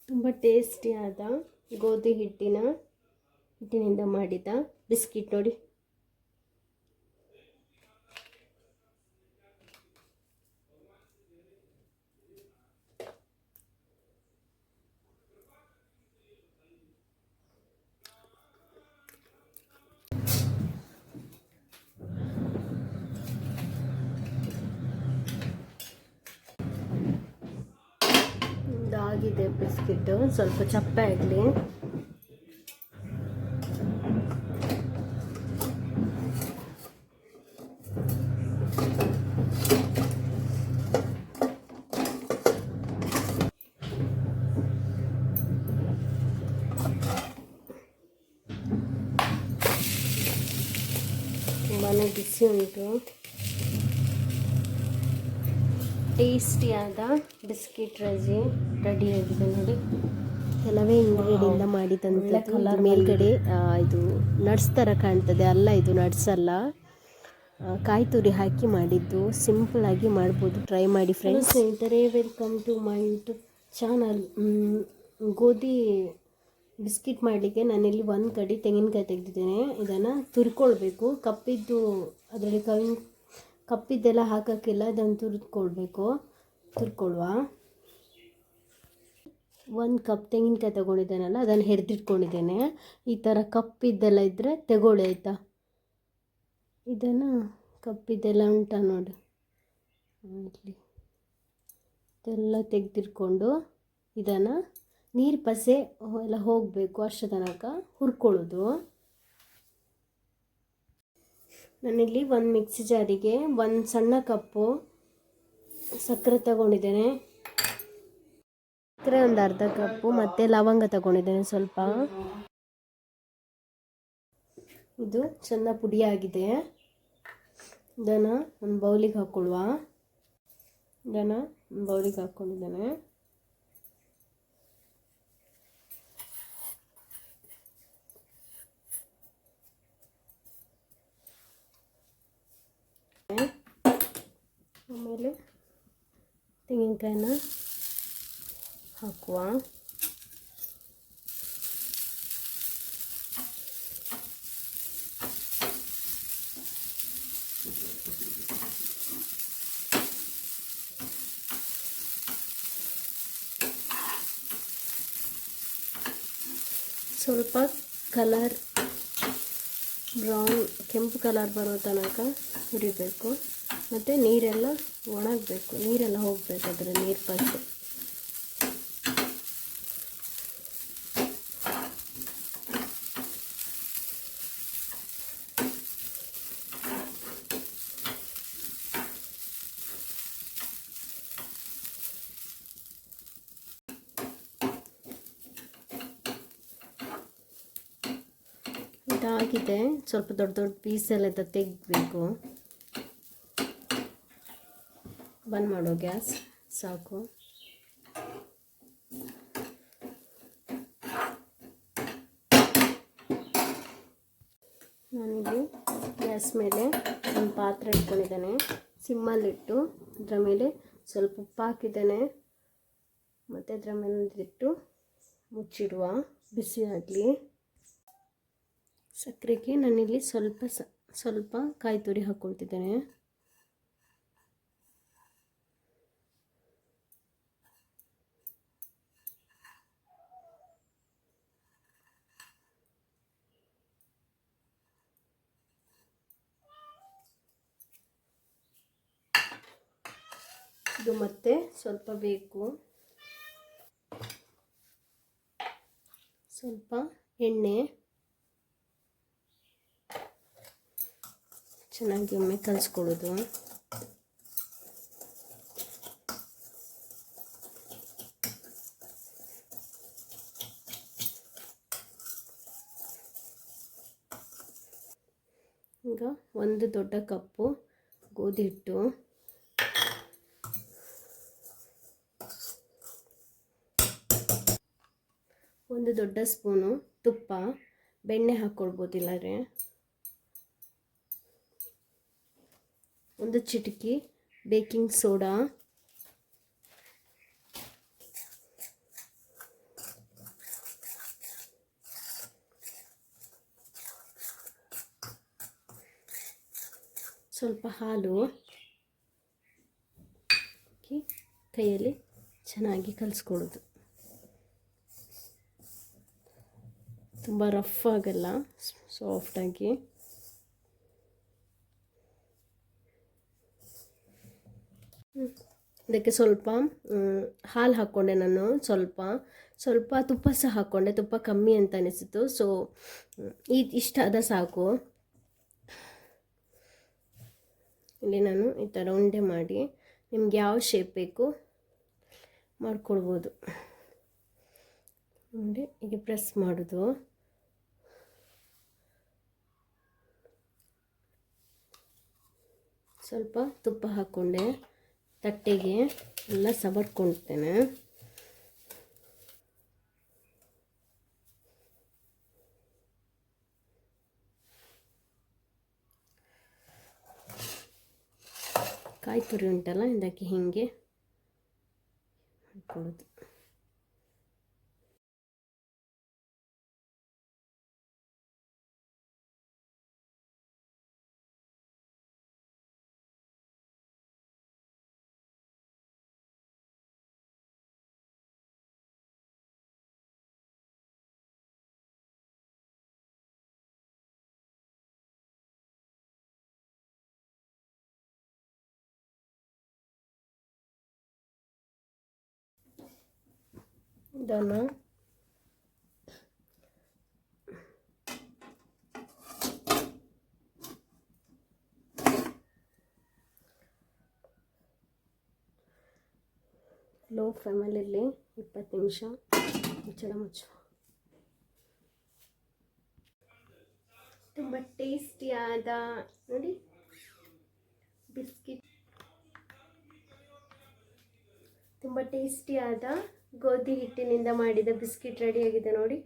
ತುಂಬ ಟೇಸ್ಟಿಯಾದ ಗೋಧಿ ಹಿಟ್ಟಿನಿಂದ ಮಾಡಿದ ಬಿಸ್ಕಿಟ್ ನೋಡಿ. ಇದಾಗಿದೆ ಬಿಸ್ಕಿಟ್, ಸ್ವಲ್ಪ ಚಪ್ಪೆ ಆಗಲಿ. ತುಂಬಾ ಬಿಸಿ ಉಂಟು. ಟೇಸ್ಟಿಯಾದ ಬಿಸ್ಕಿಟ್ ರೆಡಿಯಾಗಿದೆ ನೋಡಿ. ಕೆಲವೇ ಇಂಗ್ರೀಡಿಯೆಂಟ್ ಮಾಡಿದಂತೆ. ಕಲರ್ ಮೇಲ್ಗಡೆ ಇದು ನಟ್ಸ್ ಥರ ಕಾಣ್ತದೆ, ಅಲ್ಲ ಇದು ನಟ್ಸ್ ಅಲ್ಲ, ಕಾಯಿ ತುರಿ ಹಾಕಿ ಮಾಡಿದ್ದು. ಸಿಂಪಲ್ ಆಗಿ ಮಾಡ್ಬೋದು, ಟ್ರೈ ಮಾಡಿ ಫ್ರೆಂಡ್ಸ್. ಸ್ನೇಹಿತರೆ, welcome to my YouTube channel. ಗೋಧಿ ಬಿಸ್ಕಿಟ್ ಮಾಡಲಿಕ್ಕೆ ನಾನಿಲ್ಲಿ ಒಂದು ಕಡೆ ತೆಂಗಿನಕಾಯಿ ತೆಗೆದಿದ್ದೇನೆ. ಇದನ್ನು ತುರ್ಕೊಳ್ಬೇಕು. ಅದರಲ್ಲಿ ಕಪ್ಪಿದ್ದೆಲ್ಲ ಹಾಕೋಕ್ಕಿಲ್ಲ, ಇದನ್ನು ತುರ್ಕೊಳ್ಳುವ. 1 ಕಪ್ ತೆಂಗಿನಕಾಯಿ ತೊಗೊಂಡಿದ್ದೇನಲ್ಲ, ಅದನ್ನು ಹೆರ್ದಿಟ್ಕೊಂಡಿದ್ದೇನೆ. ಈ ಥರ ಕಪ್ಪಿದ್ದೆಲ್ಲ ಇದ್ದರೆ ತಗೊಳ್ಳಿ ಆಯಿತಾ. ಇದನ್ನು ಕಪ್ಪಿದ್ದೆಲ್ಲ ಉಂಟಾ ನೋಡಿ, ಇಲ್ಲಿ ಇದೆಲ್ಲ ತೆಗೆದಿಟ್ಕೊಂಡು ಇದನ್ನು ನೀರು ಪಸೆ ಎಲ್ಲ ಹೋಗಬೇಕು ಅಷ್ಟು ತನಕ ಹುರ್ಕೊಳ್ಳೋದು. ನಾನಿಲ್ಲಿ ಒಂದು ಮಿಕ್ಸಿ ಜಾರಿಗೆ 1 ಸಣ್ಣ ಕಪ್ಪು ಸಕ್ಕರೆ ತಗೊಂಡಿದ್ದೇನೆ. ಸಕ್ಕರೆ ಒಂದು ಅರ್ಧ ಕಪ್ಪು, ಮತ್ತು ಲವಂಗ ತಗೊಂಡಿದ್ದೇನೆ ಸ್ವಲ್ಪ. ಇದು ಚೆಂದ ಪುಡಿಯಾಗಿದೆ. ಇದನ್ನು ಒಂದು ಬೌಲಿಗೆ ಹಾಕ್ಕೊಳ್ಳುವ. ಇದನ್ನು ಒಂದು ಬೌಲಿಗೆ ಹಾಕ್ಕೊಂಡಿದ್ದೇನೆ. ಆಮೇಲೆ ತೆಂಗಿನಕಾಯಿನ ಹಾಕುವ. ಸ್ವಲ್ಪ ಕಲರ್ ಬ್ರೌನ್ ಕೆಂಪು ಕಲರ್ ಬರೋ ತನಕ ಹುರಿಬೇಕು. ಮತ್ತು ನೀರೆಲ್ಲ ಒಣಗಬೇಕು, ನೀರೆಲ್ಲ ಹೋಗಬೇಕು, ಅದರ ನೀರು ಪಸೆ. ಇದಾಗಿದೆ. ಸ್ವಲ್ಪ ದೊಡ್ಡ ದೊಡ್ಡ ಪೀಸೆಲ್ಲ ತೆಗಿಬೇಕು. ಬಂದ್ ಮಾಡೋ ಗ್ಯಾಸ್, ಸಾಕು. ನಾನಿಲ್ಲಿ ಗ್ಯಾಸ್ ಮೇಲೆ ಒಂದು ಪಾತ್ರೆ ಇಟ್ಕೊಂಡಿದ್ದೇನೆ. ಸಿಮ್ಮಲ್ಲಿಟ್ಟು ಅದರ ಮೇಲೆ ಸ್ವಲ್ಪ ಉಪ್ಪು ಹಾಕಿದ್ದೇನೆ. ಮತ್ತು ಅದರ ಮೇಲೆ ಇಟ್ಟು ಮುಚ್ಚಿಡುವ, ಬಿಸಿ ಆಗಲಿ. ಸಕ್ಕರೆಗೆ ನಾನಿಲ್ಲಿ ಸ್ವಲ್ಪ ಕಾಯಿ ತುರಿ ಹಾಕ್ಕೊಳ್ತಿದ್ದೇನೆ. ಇದು ಮತ್ತೆ ಸ್ವಲ್ಪ ಬೇಕು. ಸ್ವಲ್ಪ ಎಣ್ಣೆ ಚೆನ್ನಾಗಿ ಒಮ್ಮೆ ಕಲಿಸ್ಕೊಳ್ಳೋದು. ಈಗ 1 ದೊಡ್ಡ ಕಪ್ಪು ಗೋಧಿ ಹಿಟ್ಟು, ಒಂದು ದೊಡ್ಡ ಸ್ಪೂನು ತುಪ್ಪ, ಬೆಣ್ಣೆ ಹಾಕ್ಕೊಳ್ಬೋದು, ಇಲ್ಲಾಂದರೆ ಒಂದು ಚಿಟಿಕೆ ಬೇಕಿಂಗ್ ಸೋಡಾ, ಸ್ವಲ್ಪ ಹಾಲು ಹಾಕಿ ಕೈಯಲ್ಲಿ ಚೆನ್ನಾಗಿ ಕಲಿಸ್ಕೊಳ್ಳೋದು. ತುಂಬ ರಫ್ ಆಗಲ್ಲ, ಸಾಫ್ಟಾಗಿ. ಇದಕ್ಕೆ ಸ್ವಲ್ಪ ಹಾಲು ಹಾಕ್ಕೊಂಡೆ ನಾನು, ಸ್ವಲ್ಪ ತುಪ್ಪ ಸಹ ಹಾಕ್ಕೊಂಡೆ. ತುಪ್ಪ ಕಮ್ಮಿ ಅಂತ ಅನಿಸಿತು, ಸೊ ಇಷ್ಟಾದ ಸಾಕು. ಇಲ್ಲಿ ನಾನು ಈ ಥರ ಉಂಡೆ ಮಾಡಿ ನಿಮ್ಗೆ ಯಾವ ಶೇಪ್ ಬೇಕು ಮಾಡ್ಕೊಳ್ಬೋದು. ಉಂಡೆ ಹೀಗೆ ಪ್ರೆಸ್ ಮಾಡೋದು. ಸ್ವಲ್ಪ ತುಪ್ಪ ಹಾಕ್ಕೊಂಡೆ, ತಟ್ಟೆಗೆ ಎಲ್ಲ ಸವರ್ಕೊಳ್ತೇನೆ. ಕಾಯಿ ತುರಿ ಉಂಟಲ್ಲ, ಇದಕ್ಕೆ ಹೀಗೆ ಹಾಕ್ಕೊಳ್ಳೋದು. ಇದನ್ನು ಲೋ ಫ್ಲೇಮಲ್ಲಿ 20 ನಿಮಿಷ ಮುಚ್ಚಳ ಮುಚ್ಚು. ತುಂಬ ಟೇಸ್ಟಿಯಾದ ನೋಡಿ ಬಿಸ್ಕಿಟ್, ತುಂಬ ಟೇಸ್ಟಿಯಾದ ಗೋಧಿ ಹಿಟ್ಟಿನಿಂದ ಮಾಡಿದ ಬಿಸ್ಕಿಟ್ ರೆಡಿಯಾಗಿದೆ ನೋಡಿ.